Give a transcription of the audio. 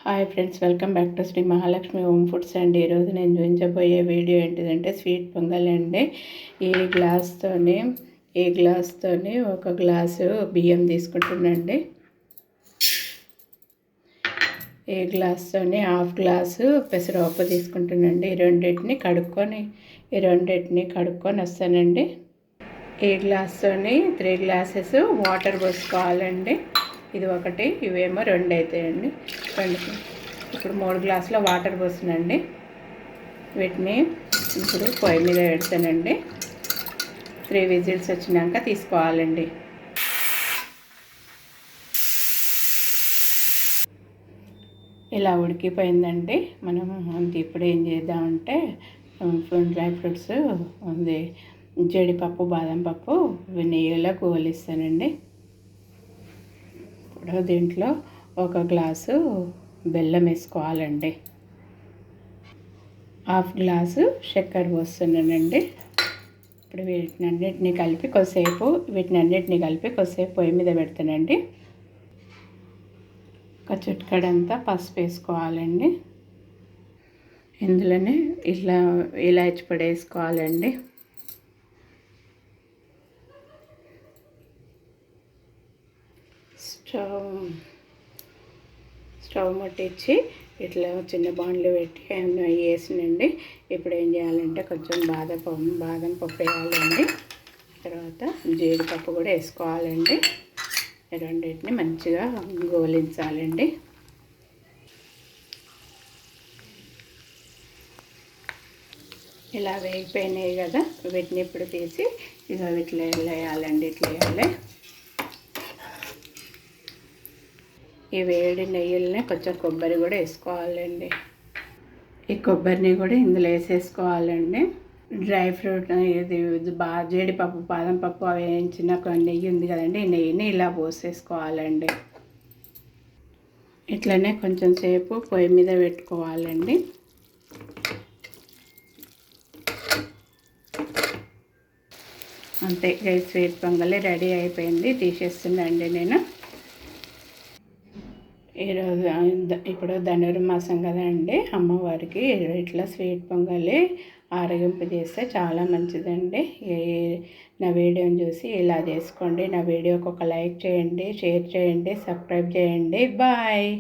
Hi friends, welcome back to Shri Mahalakshmi home foods అండి. ఈరోజు నేను చూపించబోయే వీడియో ఏంటిదంటే స్వీట్ పొంగల్ అండి. ఈ గ్లాస్తోని ఒక గ్లాసు బియ్యం తీసుకుంటున్నాండి. ఈ గ్లాస్తోని హాఫ్ గ్లాసు పెసరపప్పు తీసుకుంటున్నాండి. ఈ రెండింటిని కడుక్కొని వస్తానండి. ఈ గ్లాస్తోని 3 గ్లాసెస్ వాటర్ పోసుకోవాలండి. ఇది ఒకటి, ఇవేమో 2 అవుతాయండి. ఇప్పుడు 3 గ్లాసుల వాటర్ పోస్తున్నాండి. వీటిని ఇప్పుడు పొయ్యి మీద పెడతానండి. 3 విజిల్స్ వచ్చినాక తీసుకోవాలండి. ఇలా ఉడికిపోయిందండి. మనం ఇప్పుడు ఏం చేద్దామంటే డ్రై ఫ్రూట్స్ ఉంది, జీడిపప్పు, బాదం పప్పు నెయ్యిలో గోలిస్తానండి. ఇప్పుడు దీంట్లో ఒక గ్లాసు బెల్లం వేసుకోవాలండి. హాఫ్ గ్లాసు చక్కెర పోస్తున్నానండి. ఇప్పుడు వీటినన్నిటిని కలిపి కొద్దిసేపు పొయ్యి మీద పెడతానండి. ఒక చిటికెడంతా పసుపు వేసుకోవాలండి. ఇందులోనే ఇలాచి పొడి వేసుకోవాలండి. స్టవ్ ముట్టించి ఇట్లా చిన్న బాండ్లు పెట్టి నెయ్యి వేసినండి. ఇప్పుడు ఏం చేయాలంటే కొంచెం బాదం పప్పు వేయాలండి. తర్వాత జీడిపప్పు కూడా వేసుకోవాలండి. రెండింటిని మంచిగా గోలించాలండి. ఇలా వేగిపోయినాయి కదా, వీటిని ఇప్పుడు తీసి ఇట్లా వేయాలండి. ఇట్లా వేయాలి. ఈ వేడి నెయ్యిలనే కొంచెం కొబ్బరి కూడా వేసుకోవాలండి. ఈ కొబ్బరిని కూడా ఇందులో వేసేసుకోవాలండి. డ్రై ఫ్రూట్ ఇది జీడిపప్పు, బాదం పప్పు అవి వేయించిన నెయ్యి ఉంది కదండి, ఈ నెయ్యిని ఇలా పోసేసుకోవాలండి. ఇట్లనే కొంచెం సేపు పొయ్యి మీద పెట్టుకోవాలండి. అంతే, స్వీట్ పొంగలి రెడీ అయిపోయింది. తీసేస్తున్నాండి నేను. ఈరోజు ఇప్పుడు ధనుర్మాసం కదండి, అమ్మవారికి ఇట్లా స్వీట్ పొంగలి ఆరగింపు చేస్తే చాలా మంచిదండి. నా వీడియోని చూసి ఇలా చేసుకోండి. నా వీడియోకి ఒక లైక్ చేయండి, షేర్ చేయండి, సబ్స్క్రైబ్ చేయండి. బాయ్.